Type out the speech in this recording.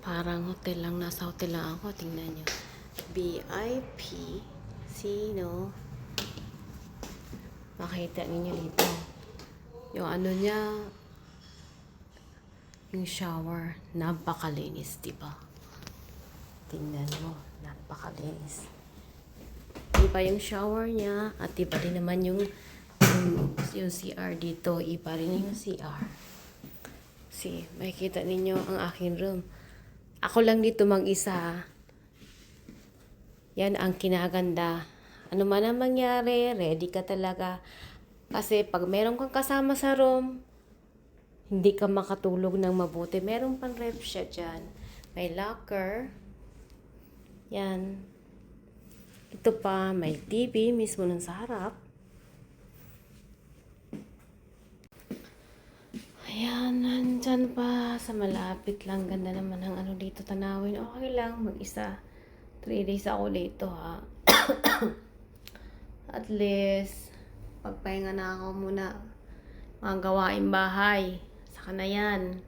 Parang hotel lang. Nasa hotel lang ako. Tingnan nyo. VIP. Sino? Makita ninyo dito. Yung ano niya, yung shower. Napakalinis, diba? Tingnan mo. Napakalinis. Iba yung shower niya. At iba din naman yung CR dito. Iba rin yung CR. See, makikita ninyo ang aking room. Ako lang dito mag-isa. Yan ang kinaganda. Ano man ang mangyari, ready ka talaga. Kasi pag meron kang kasama sa room, hindi ka makatulog ng mabuti. Meron pang ref siya dyan. May locker. Yan. Ito pa, may TV mismo nun sa harap. Ayan, nandyan pa sa malapit lang. Ganda naman ang ano dito tanawin. Okay lang, mag-isa. 3 days ako dito ha. At least, pagpahinga na ako muna. Mga gawain bahay. Saka na yan.